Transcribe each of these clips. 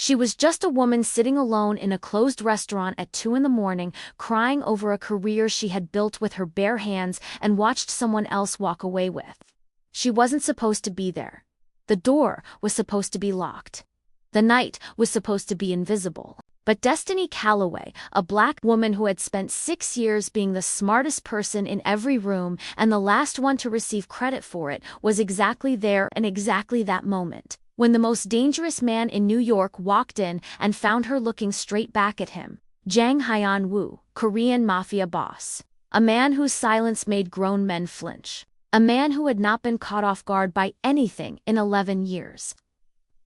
She was just a woman sitting alone in a closed restaurant at 2 in the morning, crying over a career she had built with her bare hands and watched someone else walk away with. She wasn't supposed to be there. The door was supposed to be locked. The night was supposed to be invisible. But Destiny Calloway, a black woman who had spent 6 years being the smartest person in every room and the last one to receive credit for it, was exactly there in exactly that moment, when the most dangerous man in New York walked in and found her looking straight back at him. Jang Hyeon-Woo, Korean Mafia Boss. A man whose silence made grown men flinch. A man who had not been caught off guard by anything in 11 years.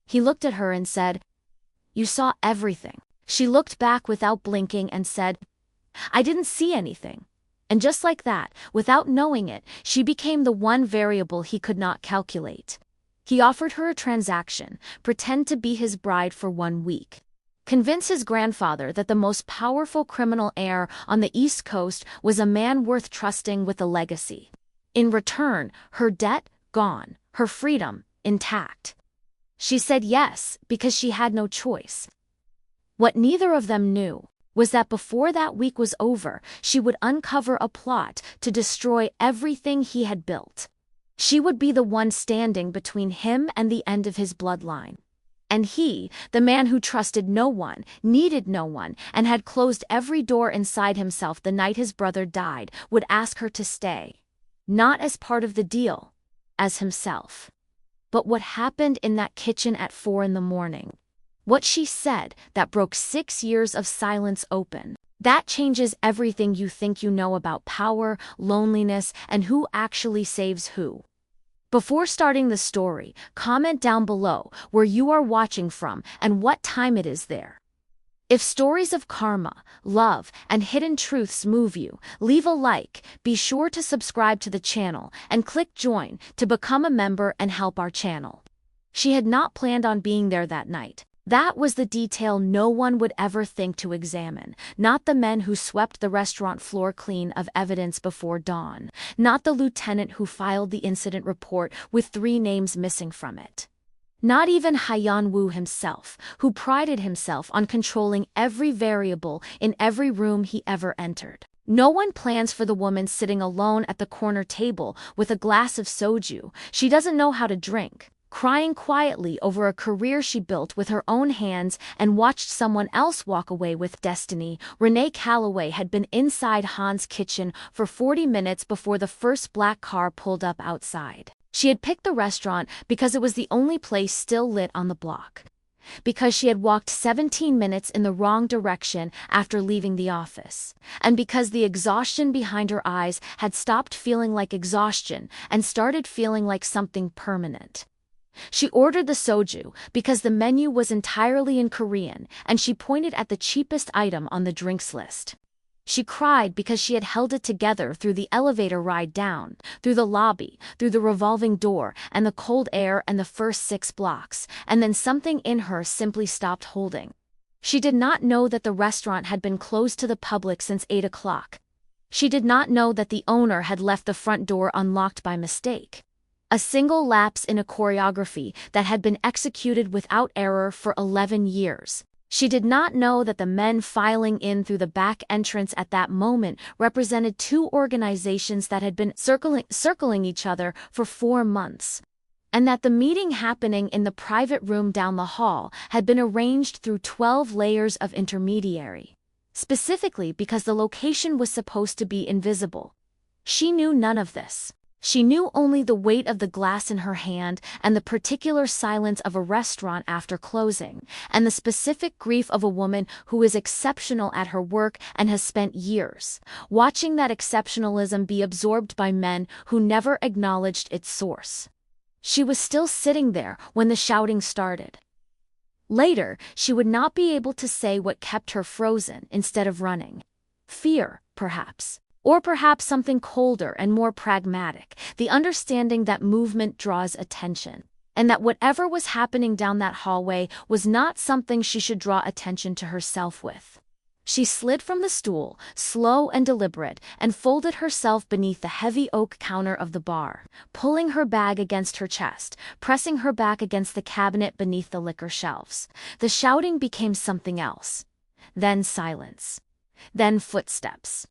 He looked at her and said, "You saw everything." She looked back without blinking and said, "I didn't see anything." And just like that, without knowing it, she became the one variable he could not calculate. He offered her a transaction, pretend to be his bride for 1 week. Convince his grandfather that the most powerful criminal heir on the East Coast was a man worth trusting with a legacy. In return, her debt gone, her freedom intact. She said yes because she had no choice. What neither of them knew was that before that week was over, she would uncover a plot to destroy everything he had built. She would be the one standing between him and the end of his bloodline. And he, the man who trusted no one, needed no one, and had closed every door inside himself the night his brother died, would ask her to stay. Not as part of the deal, as himself. But what happened in that kitchen at 4 in the morning? What she said that broke 6 years of silence open. That changes everything you think you know about power, loneliness, and who actually saves who. Before starting the story, comment down below where you are watching from and what time it is there. If stories of karma, love, and hidden truths move you, leave a like, be sure to subscribe to the channel, and click join to become a member and help our channel. She had not planned on being there that night. That was the detail no one would ever think to examine, not the men who swept the restaurant floor clean of evidence before dawn, not the lieutenant who filed the incident report with 3 names missing from it. Not even Hyeon-Woo himself, who prided himself on controlling every variable in every room he ever entered. No one plans for the woman sitting alone at the corner table with a glass of soju she doesn't know how to drink, crying quietly over a career she built with her own hands and watched someone else walk away with destiny. Renee Calloway had been inside Han's kitchen for 40 minutes before the first black car pulled up outside. She had picked the restaurant because it was the only place still lit on the block. Because she had walked 17 minutes in the wrong direction after leaving the office. And because the exhaustion behind her eyes had stopped feeling like exhaustion and started feeling like something permanent. She ordered the soju because the menu was entirely in Korean and she pointed at the cheapest item on the drinks list. She cried because she had held it together through the elevator ride down, through the lobby, through the revolving door and the cold air and the first 6 blocks, and then something in her simply stopped holding. She did not know that the restaurant had been closed to the public since 8 o'clock. She did not know that the owner had left the front door unlocked by mistake. A single lapse in a choreography that had been executed without error for 11 years. She did not know that the men filing in through the back entrance at that moment represented 2 organizations that had been circling each other for 4 months. And that the meeting happening in the private room down the hall had been arranged through 12 layers of intermediary. Specifically because the location was supposed to be invisible. She knew none of this. She knew only the weight of the glass in her hand and the particular silence of a restaurant after closing, and the specific grief of a woman who is exceptional at her work and has spent years watching that exceptionalism be absorbed by men who never acknowledged its source. She was still sitting there when the shouting started. Later, she would not be able to say what kept her frozen instead of running. Fear, perhaps. Or perhaps something colder and more pragmatic, the understanding that movement draws attention, and that whatever was happening down that hallway was not something she should draw attention to herself with. She slid from the stool, slow and deliberate, and folded herself beneath the heavy oak counter of the bar, pulling her bag against her chest, pressing her back against the cabinet beneath the liquor shelves. The shouting became something else. Then silence. Then footsteps.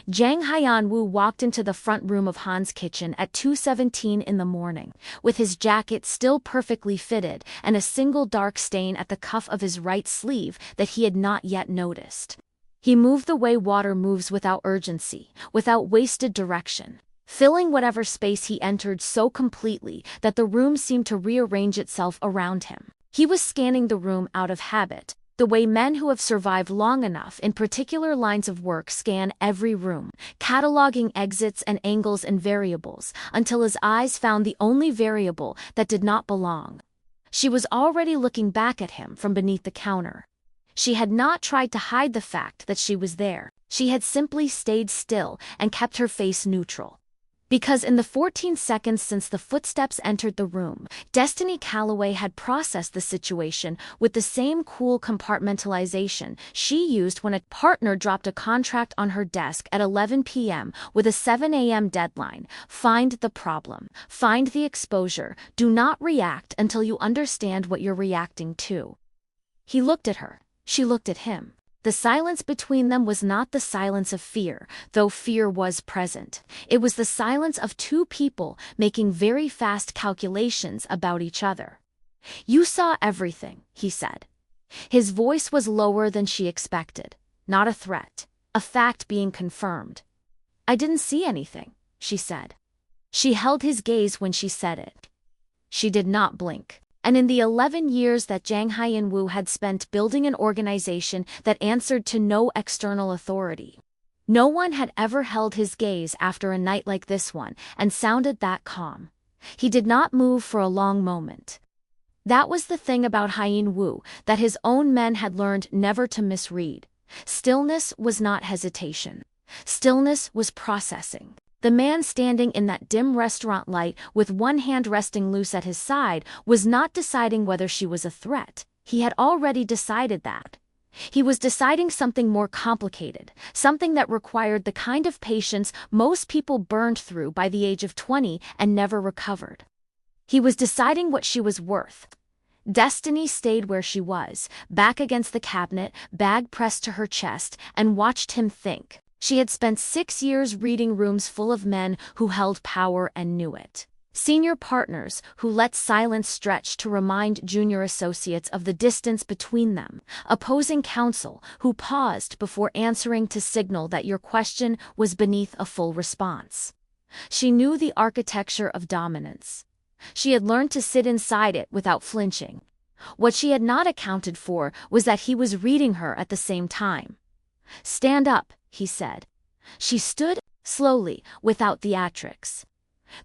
Jang Hyeon-Woo walked into the front room of Han's kitchen at 2:17 in the morning, with his jacket still perfectly fitted and a single dark stain at the cuff of his right sleeve that he had not yet noticed. He moved the way water moves, without urgency, without wasted direction, filling whatever space he entered so completely that the room seemed to rearrange itself around him. He was scanning the room out of habit, the way men who have survived long enough in particular lines of work scan every room, cataloging exits and angles and variables, until his eyes found the only variable that did not belong. She was already looking back at him from beneath the counter. She had not tried to hide the fact that she was there. She had simply stayed still and kept her face neutral. Because in the 14 seconds since the footsteps entered the room, Destiny Calloway had processed the situation with the same cool compartmentalization she used when a partner dropped a contract on her desk at 11 p.m. with a 7 a.m. deadline. Find the problem, find the exposure, do not react until you understand what you're reacting to. He looked at her, she looked at him. The silence between them was not the silence of fear, though fear was present. It was the silence of two people making very fast calculations about each other. "You saw everything," he said. His voice was lower than she expected, not a threat, a fact being confirmed. "I didn't see anything," she said. She held his gaze when she said it. She did not blink. And in the 11 years that Jang Hyeon-Woo had spent building an organization that answered to no external authority, no one had ever held his gaze after a night like this one and sounded that calm. He did not move for a long moment. That was the thing about Hyeon-Woo that his own men had learned never to misread. Stillness was not hesitation. Stillness was processing. The man standing in that dim restaurant light with one hand resting loose at his side was not deciding whether she was a threat. He had already decided that. He was deciding something more complicated, something that required the kind of patience most people burned through by the age of 20 and never recovered. He was deciding what she was worth. Destiny stayed where she was, back against the cabinet, bag pressed to her chest, and watched him think. She had spent 6 years reading rooms full of men who held power and knew it. Senior partners who let silence stretch to remind junior associates of the distance between them. Opposing counsel who paused before answering to signal that your question was beneath a full response. She knew the architecture of dominance. She had learned to sit inside it without flinching. What she had not accounted for was that he was reading her at the same time. "Stand up," he said. She stood, slowly, without theatrics.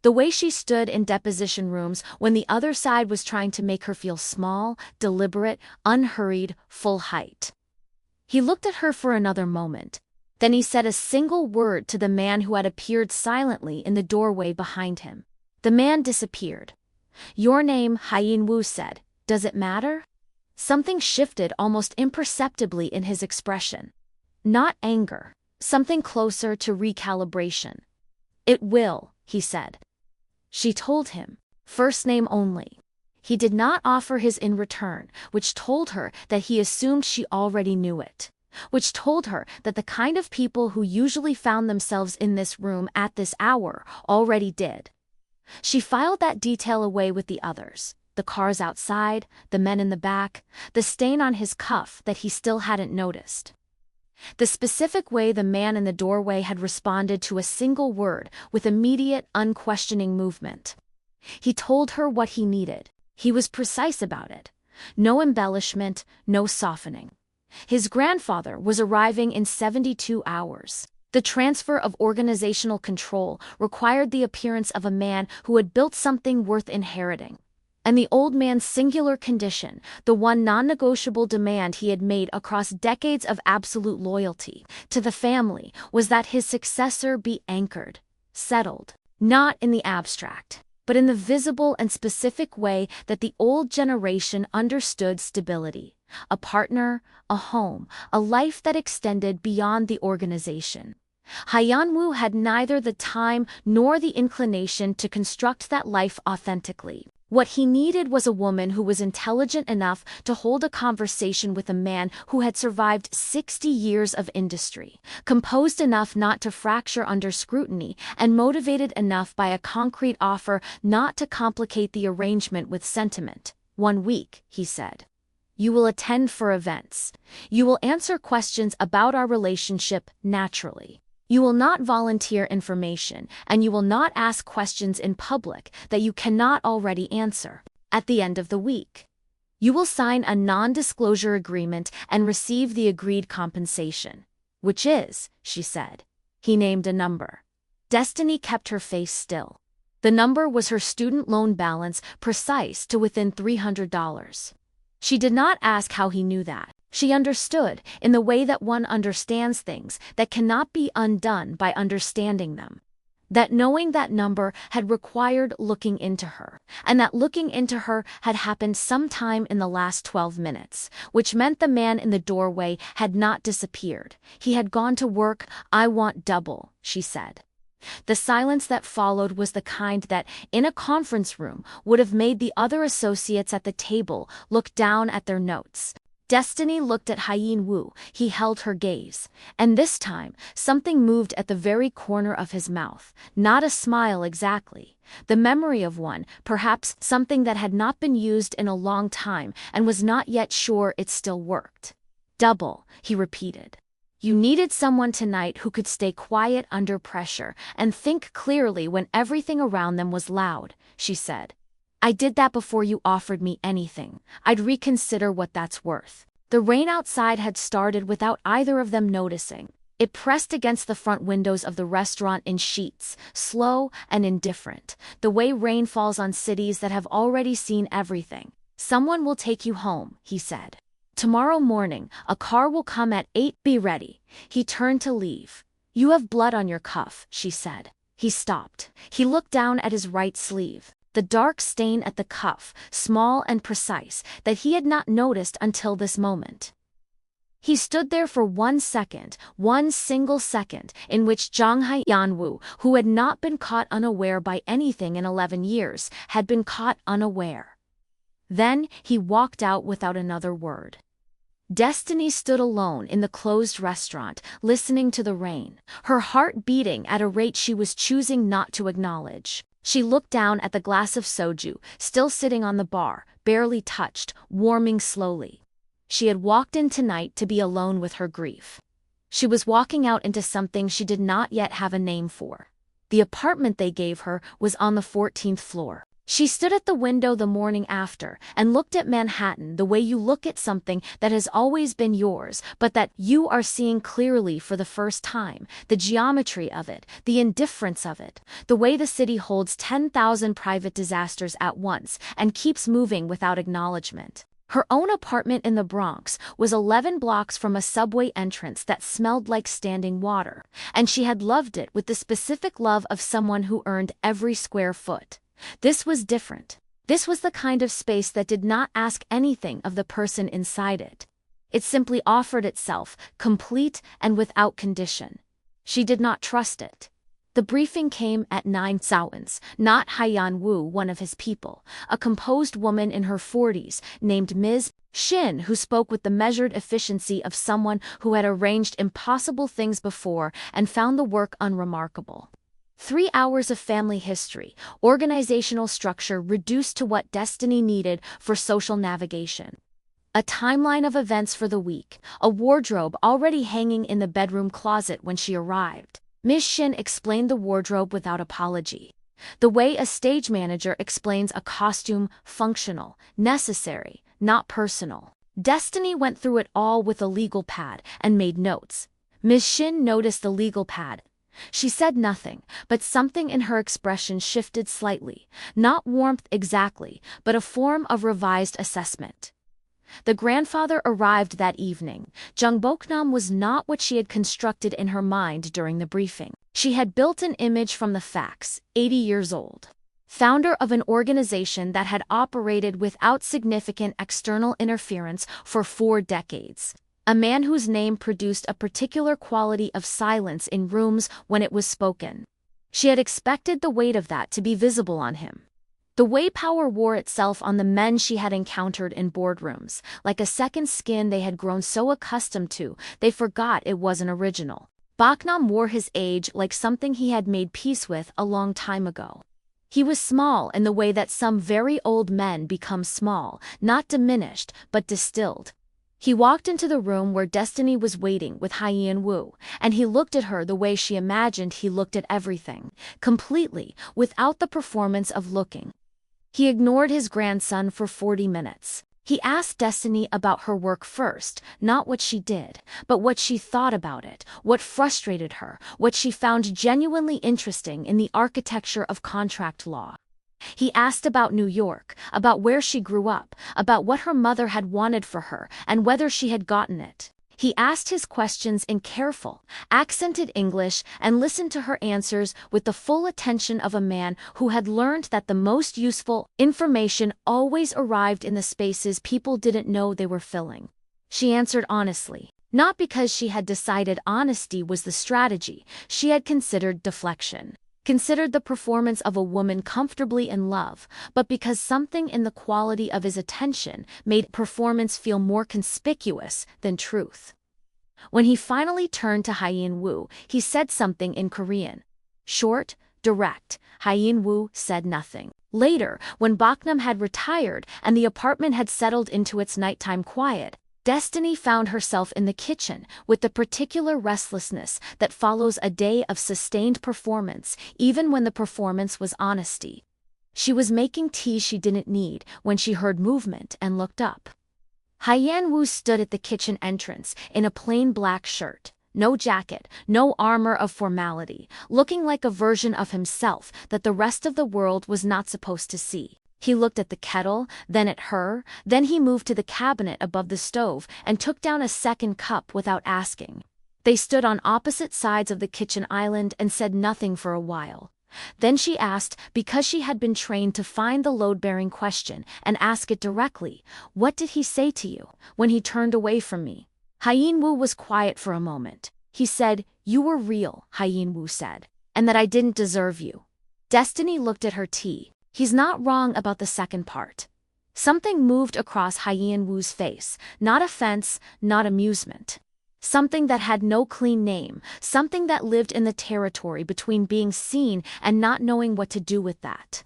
The way she stood in deposition rooms when the other side was trying to make her feel small, deliberate, unhurried, full height. He looked at her for another moment. Then he said a single word to the man who had appeared silently in the doorway behind him. The man disappeared. "Your name," Hyeon-Woo said. "Does it matter?" Something shifted almost imperceptibly in his expression. Not anger, something closer to recalibration. "It will," he said. She told him, first name only. He did not offer his in return, which told her that he assumed she already knew it, which told her that the kind of people who usually found themselves in this room at this hour already did. She filed that detail away with the others, the cars outside, the men in the back, the stain on his cuff that he still hadn't noticed. The specific way the man in the doorway had responded to a single word with immediate, unquestioning movement. He told her what he needed. He was precise about it. No embellishment, no softening. His grandfather was arriving in 72 hours. The transfer of organizational control required the appearance of a man who had built something worth inheriting. And the old man's singular condition, the one non-negotiable demand he had made across decades of absolute loyalty to the family, was that his successor be anchored, settled, not in the abstract, but in the visible and specific way that the old generation understood stability. A partner, a home, a life that extended beyond the organization. Hyeon-Woo had neither the time nor the inclination to construct that life authentically. What he needed was a woman who was intelligent enough to hold a conversation with a man who had survived 60 years of industry, composed enough not to fracture under scrutiny, and motivated enough by a concrete offer not to complicate the arrangement with sentiment. 1 week, he said. You will attend for events. You will answer questions about our relationship naturally. You will not volunteer information, and you will not ask questions in public that you cannot already answer. At the end of the week, you will sign a non-disclosure agreement and receive the agreed compensation. Which is, she said. He named a number. Destiny kept her face still. The number was her student loan balance, precise to within $300. She did not ask how he knew that. She understood, in the way that one understands things that cannot be undone by understanding them. That knowing that number had required looking into her, and that looking into her had happened sometime in the last 12 minutes, which meant the man in the doorway had not disappeared. He had gone to work. I want double, she said. The silence that followed was the kind that, in a conference room, would have made the other associates at the table look down at their notes. Destiny looked at Hyeon-Woo. He held her gaze, and this time, something moved at the very corner of his mouth. Not a smile exactly. The memory of one, perhaps something that had not been used in a long time and was not yet sure it still worked. Double, he repeated. You needed someone tonight who could stay quiet under pressure and think clearly when everything around them was loud, she said. I did that before you offered me anything. I'd reconsider what that's worth. The rain outside had started without either of them noticing. It pressed against the front windows of the restaurant in sheets, slow and indifferent, the way rain falls on cities that have already seen everything. Someone will take you home, he said. Tomorrow morning, a car will come at 8. Be ready. He turned to leave. You have blood on your cuff, she said. He stopped. He looked down at his right sleeve. The dark stain at the cuff, small and precise, that he had not noticed until this moment. He stood there for 1 second, one single second, in which Jang Hyeon-Woo, who had not been caught unaware by anything in 11 years, had been caught unaware. Then he walked out without another word. Destiny stood alone in the closed restaurant, listening to the rain, her heart beating at a rate she was choosing not to acknowledge. She looked down at the glass of soju, still sitting on the bar, barely touched, warming slowly. She had walked in tonight to be alone with her grief. She was walking out into something she did not yet have a name for. The apartment they gave her was on the 14th floor. She stood at the window the morning after and looked at Manhattan the way you look at something that has always been yours, but that you are seeing clearly for the first time, the geometry of it, the indifference of it, the way the city holds 10,000 private disasters at once and keeps moving without acknowledgement. Her own apartment in the Bronx was 11 blocks from a subway entrance that smelled like standing water, and she had loved it with the specific love of someone who earned every square foot. This was different. This was the kind of space that did not ask anything of the person inside it. It simply offered itself, complete and without condition. She did not trust it. The briefing came at 9. Sawins, not Hyeon-Woo, one of his people, a composed woman in her 40s, named Ms. Shin, who spoke with the measured efficiency of someone who had arranged impossible things before and found the work unremarkable. 3 hours of family history, organizational structure reduced to what Destiny needed for social navigation. A timeline of events for the week, a wardrobe already hanging in the bedroom closet when she arrived. Ms. Shin explained the wardrobe without apology. The way a stage manager explains a costume, functional, necessary, not personal. Destiny went through it all with a legal pad and made notes. Ms. Shin noticed the legal pad. She said nothing, but something in her expression shifted slightly, not warmth exactly, but a form of revised assessment. The grandfather arrived that evening. Jung Boknam was not what she had constructed in her mind during the briefing. She had built an image from the facts, 80 years old. founder of an organization that had operated without significant external interference for 4 decades. A man whose name produced a particular quality of silence in rooms when it was spoken. She had expected the weight of that to be visible on him. The way power wore itself on the men she had encountered in boardrooms, like a second skin they had grown so accustomed to, they forgot it wasn't original. Baknam wore his age like something he had made peace with a long time ago. He was small in the way that some very old men become small, not diminished, but distilled. He walked into the room where Destiny was waiting with Hyeon-Woo, and he looked at her the way she imagined he looked at everything, completely, without the performance of looking. He ignored his grandson for 40 minutes. He asked Destiny about her work first, not what she did, but what she thought about it, what frustrated her, what she found genuinely interesting in the architecture of contract law. He asked about New York, about where she grew up, about what her mother had wanted for her, and whether she had gotten it. He asked his questions in careful, accented English and listened to her answers with the full attention of a man who had learned that the most useful information always arrived in the spaces people didn't know they were filling. She answered honestly, not because she had decided honesty was the strategy, she had considered deflection. Considered the performance of a woman comfortably in love, but because something in the quality of his attention made performance feel more conspicuous than truth. When he finally turned to Hyeon-Woo, he said something in Korean. Short, direct, Hyeon-Woo said nothing. Later, when Baknam had retired and the apartment had settled into its nighttime quiet, Destiny found herself in the kitchen with the particular restlessness that follows a day of sustained performance, even when the performance was honesty. She was making tea she didn't need when she heard movement and looked up. Hyeon-Woo stood at the kitchen entrance in a plain black shirt, no jacket, no armor of formality, looking like a version of himself that the rest of the world was not supposed to see. He looked at the kettle, then at her, then he moved to the cabinet above the stove and took down a second cup without asking. They stood on opposite sides of the kitchen island and said nothing for a while. Then she asked, because she had been trained to find the load-bearing question and ask it directly, "What did he say to you when he turned away from me?" Hyeon-Woo was quiet for a moment. He said, "You were real," Hyeon-Woo said, "and that I didn't deserve you." Destiny looked at her tea. He's not wrong about the second part. Something moved across Hyeon-Woo's face, not offense, not amusement. Something that had no clean name, something that lived in the territory between being seen and not knowing what to do with that.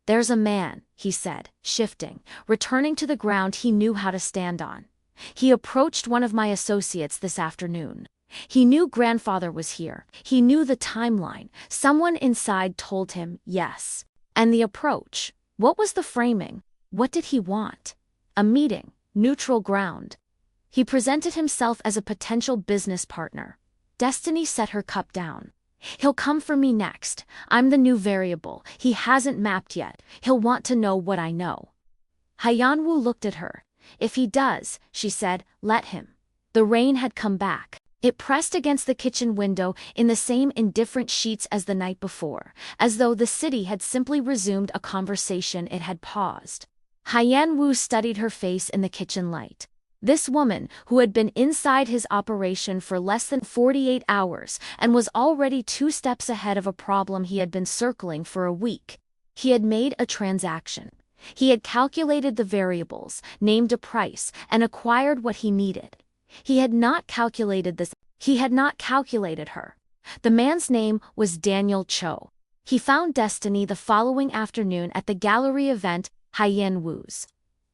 "There's a man," he said, shifting, returning to the ground he knew how to stand on. "He approached one of my associates this afternoon. He knew grandfather was here. He knew the timeline. Someone inside told him yes. And the approach. What was the framing? What did he want? A meeting, neutral ground. He presented himself as a potential business partner." Destiny set her cup down. "He'll come for me next. I'm the new variable. He hasn't mapped yet. He'll want to know what I know." Hyeon-Woo looked at her. "If he does," she said, "let him." The rain had come back. It pressed against the kitchen window in the same indifferent sheets as the night before, as though the city had simply resumed a conversation it had paused. Hyeon-Woo studied her face in the kitchen light. This woman, who had been inside his operation for less than 48 hours and was already 2 steps ahead of a problem he had been circling for a week. He had made a transaction. He had calculated the variables, named a price, and acquired what he needed. He had not calculated this. He had not calculated her. The man's name was Daniel Cho. He found Destiny the following afternoon at the gallery event Hyeon-Woo's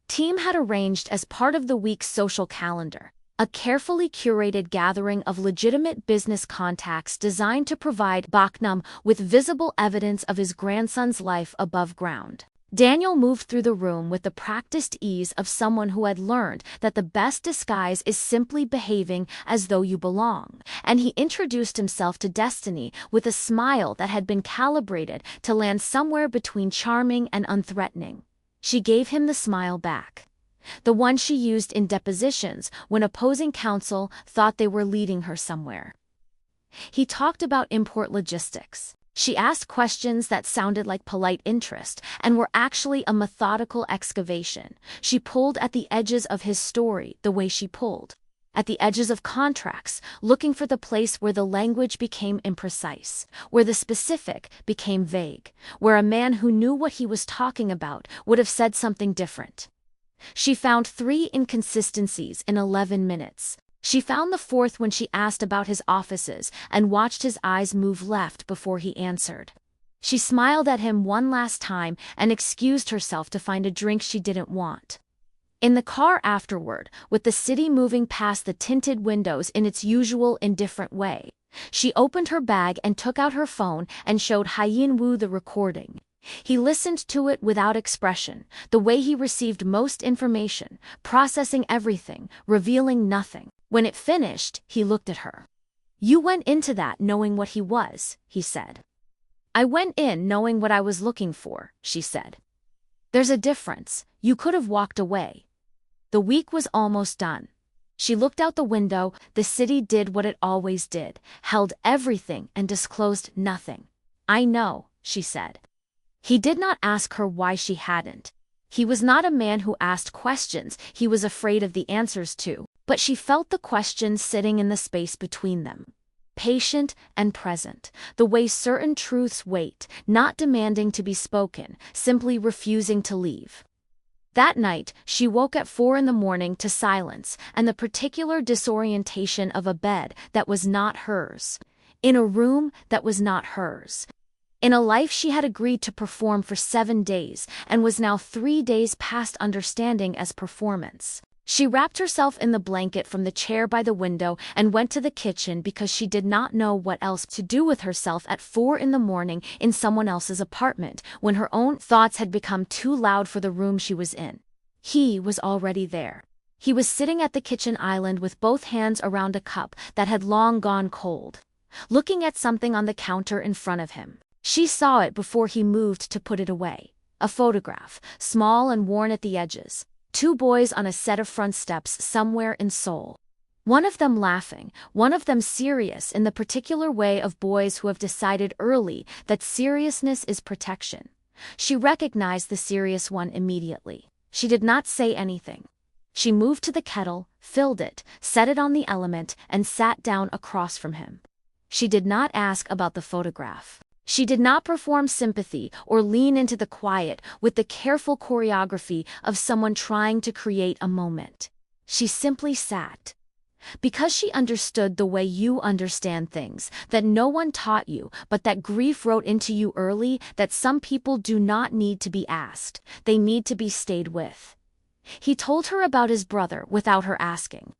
team had arranged as part of the week's social calendar, a carefully curated gathering of legitimate business contacts designed to provide Baknam with visible evidence of his grandson's life above ground. Daniel moved through the room with the practiced ease of someone who had learned that the best disguise is simply behaving as though you belong, and he introduced himself to Destiny with a smile that had been calibrated to land somewhere between charming and unthreatening. She gave him the smile back. The one she used in depositions when opposing counsel thought they were leading her somewhere. He talked about import logistics. She asked questions that sounded like polite interest and were actually a methodical excavation. She pulled at the edges of his story the way she pulled at the edges of contracts, looking for the place where the language became imprecise, where the specific became vague, where a man who knew what he was talking about would have said something different. She found 3 inconsistencies in 11 minutes. She found the 4th when she asked about his offices and watched his eyes move left before he answered. She smiled at him one last time and excused herself to find a drink she didn't want. In the car afterward, with the city moving past the tinted windows in its usual indifferent way, she opened her bag and took out her phone and showed Hyeon-Woo the recording. He listened to it without expression, the way he received most information, processing everything, revealing nothing. When it finished, he looked at her. "You went into that knowing what he was," he said. "I went in knowing what I was looking for," she said. "There's a difference. You could have walked away." The week was almost done. She looked out the window. The city did what it always did, held everything and disclosed nothing. "I know," she said. He did not ask her why she hadn't. He was not a man who asked questions he was afraid of the answers to, but she felt the questions sitting in the space between them. Patient and present, the way certain truths wait, not demanding to be spoken, simply refusing to leave. That night, she woke at 4 a.m. to silence and the particular disorientation of a bed that was not hers, in a room that was not hers, in a life she had agreed to perform for 7 days and was now 3 days past understanding as performance. She wrapped herself in the blanket from the chair by the window and went to the kitchen because she did not know what else to do with herself at 4 a.m. in someone else's apartment when her own thoughts had become too loud for the room she was in. He was already there. He was sitting at the kitchen island with both hands around a cup that had long gone cold, looking at something on the counter in front of him. She saw it before he moved to put it away. A photograph, small and worn at the edges. 2 boys on a set of front steps somewhere in Seoul. One of them laughing, one of them serious in the particular way of boys who have decided early that seriousness is protection. She recognized the serious one immediately. She did not say anything. She moved to the kettle, filled it, set it on the element, and sat down across from him. She did not ask about the photograph. She did not perform sympathy or lean into the quiet with the careful choreography of someone trying to create a moment. She simply sat. Because she understood the way you understand things, that no one taught you, but that grief wrote into you early, that some people do not need to be asked, they need to be stayed with. He told her about his brother without her asking.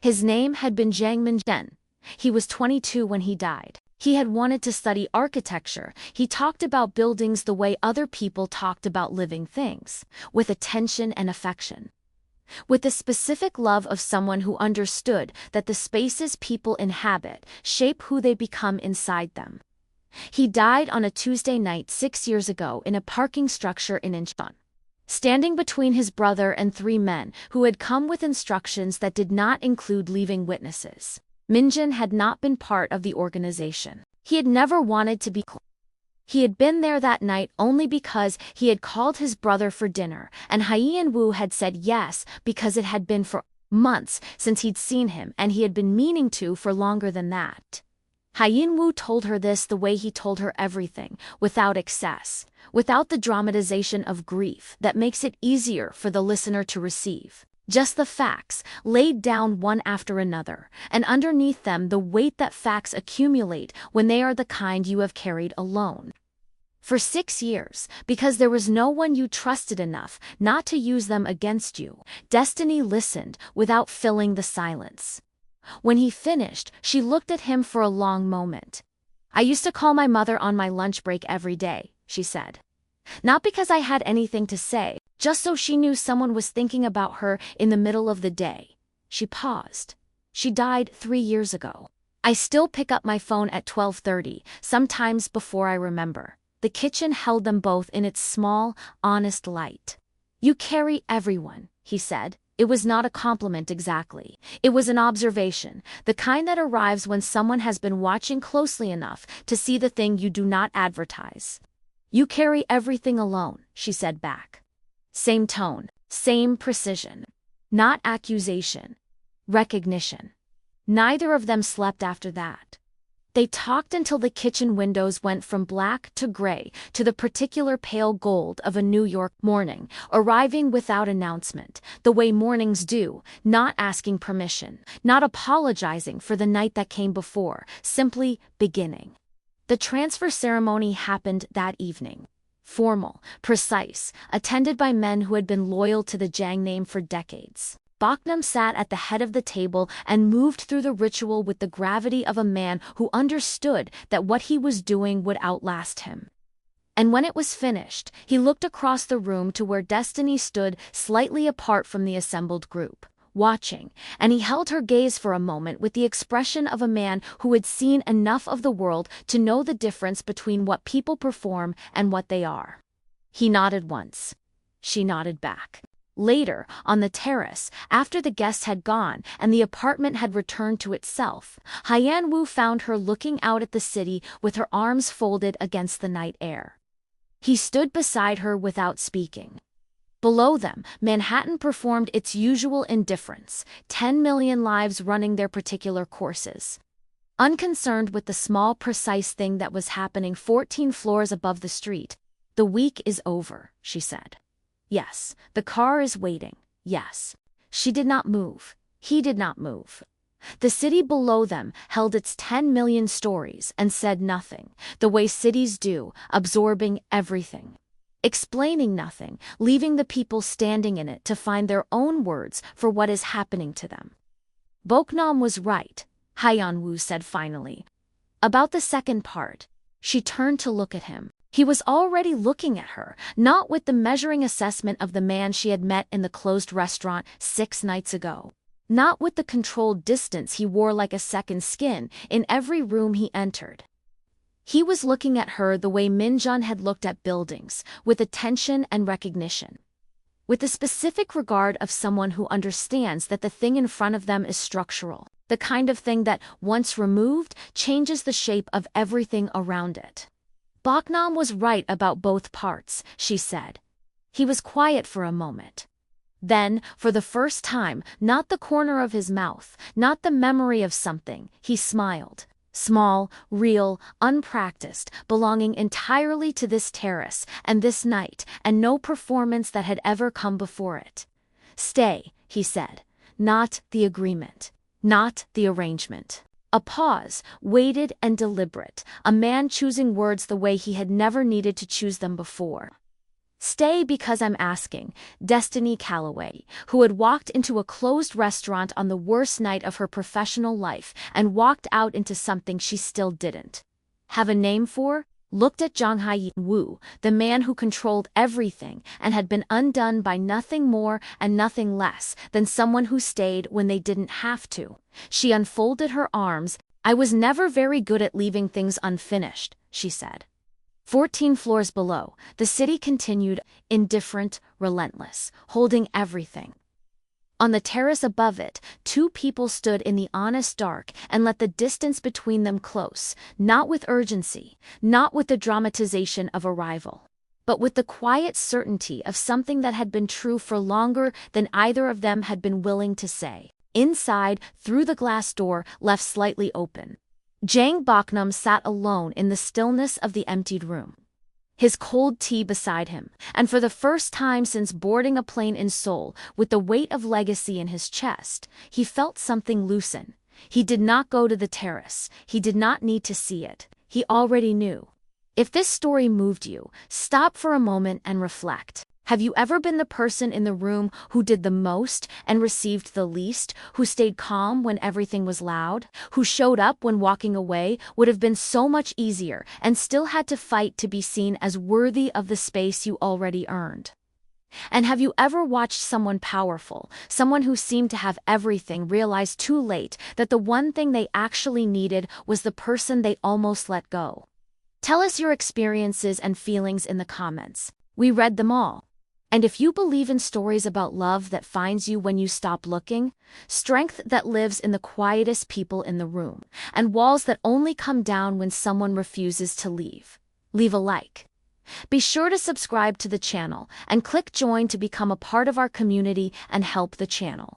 His name had been Jang Hyeon-Woo. He was 22 when he died. He had wanted to study architecture. He talked about buildings the way other people talked about living things, with attention and affection. With the specific love of someone who understood that the spaces people inhabit shape who they become inside them. He died on a Tuesday night 6 years ago in a parking structure in Incheon, standing between his brother and 3 men who had come with instructions that did not include leaving witnesses. Minjin had not been part of the organization. He had never wanted to be. He had been there that night only because he had called his brother for dinner, and Hyeon-Woo had said yes because it had been for months since he'd seen him and he had been meaning to for longer than that. Hyeon-Woo told her this the way he told her everything, without excess, without the dramatization of grief that makes it easier for the listener to receive. Just the facts, laid down one after another, and underneath them the weight that facts accumulate when they are the kind you have carried alone. For 6 years, because there was no one you trusted enough not to use them against you, destiny listened without filling the silence. When he finished, she looked at him for a long moment. "I used to call my mother on my lunch break every day," she said. "Not because I had anything to say, just so she knew someone was thinking about her in the middle of the day." She paused. "She died 3 years ago. I still pick up my phone at 12:30, sometimes before I remember." The kitchen held them both in its small, honest light. "You carry everyone," he said. It was not a compliment exactly. It was an observation, the kind that arrives when someone has been watching closely enough to see the thing you do not advertise. You carry everything alone, she said back. Same tone, same precision. Not accusation. Recognition. Neither of them slept after that. They talked until the kitchen windows went from black to gray to the particular pale gold of a New York morning, arriving without announcement, the way mornings do, not asking permission, not apologizing for the night that came before, simply beginning. The transfer ceremony happened that evening. Formal, precise, attended by men who had been loyal to the Jang name for decades. Baknam sat at the head of the table and moved through the ritual with the gravity of a man who understood that what he was doing would outlast him. And when it was finished, he looked across the room to where Destiny stood slightly apart from the assembled group, watching, and he held her gaze for a moment with the expression of a man who had seen enough of the world to know the difference between what people perform and what they are. He nodded once. She nodded back. Later, on the terrace, after the guests had gone and the apartment had returned to itself, Hyeon-Woo found her looking out at the city with her arms folded against the night air. He stood beside her without speaking. Below them, Manhattan performed its usual indifference, 10 million lives running their particular courses. Unconcerned with the small, precise thing that was happening 14 floors above the street. "The week is over," she said. Yes, the car is waiting, yes. She did not move. He did not move. The city below them held its 10 million stories and said nothing, the way cities do, absorbing everything. Explaining nothing, leaving the people standing in it to find their own words for what is happening to them. Boknam was right, Hyeon-Woo said finally. About the second part. She turned to look at him. He was already looking at her, not with the measuring assessment of the man she had met in the closed restaurant 6 nights ago. Not with the controlled distance he wore like a second skin in every room he entered. He was looking at her the way Minjun had looked at buildings, with attention and recognition. With the specific regard of someone who understands that the thing in front of them is structural, the kind of thing that, once removed, changes the shape of everything around it. Boknam was right about both parts, she said. He was quiet for a moment. Then, for the first time, not the corner of his mouth, not the memory of something, he smiled. Small, real, unpracticed, belonging entirely to this terrace and this night and no performance that had ever come before it. "Stay," he said. Not the agreement. Not the arrangement. A pause, weighted and deliberate, a man choosing words the way he had never needed to choose them before. "Stay because I'm asking," Destiny Calloway, who had walked into a closed restaurant on the worst night of her professional life and walked out into something she still didn't have a name for, looked at Jang Hyeon-Woo, the man who controlled everything and had been undone by nothing more and nothing less than someone who stayed when they didn't have to. She unfolded her arms. "I was never very good at leaving things unfinished," she said. 14 floors below, the city continued, indifferent, relentless, holding everything. On the terrace above it, 2 people stood in the honest dark and let the distance between them close, not with urgency, not with the dramatization of arrival, but with the quiet certainty of something that had been true for longer than either of them had been willing to say. Inside, through the glass door, left slightly open, Jang Boknam sat alone in the stillness of the emptied room. His cold tea beside him, and for the first time since boarding a plane in Seoul, with the weight of legacy in his chest, he felt something loosen. He did not go to the terrace, he did not need to see it, he already knew. If this story moved you, stop for a moment and reflect. Have you ever been the person in the room who did the most and received the least, who stayed calm when everything was loud, who showed up when walking away would have been so much easier and still had to fight to be seen as worthy of the space you already earned? And have you ever watched someone powerful, someone who seemed to have everything, realize too late that the one thing they actually needed was the person they almost let go? Tell us your experiences and feelings in the comments. We read them all. And if you believe in stories about love that finds you when you stop looking, strength that lives in the quietest people in the room, and walls that only come down when someone refuses to leave, leave a like. Be sure to subscribe to the channel and click join to become a part of our community and help the channel.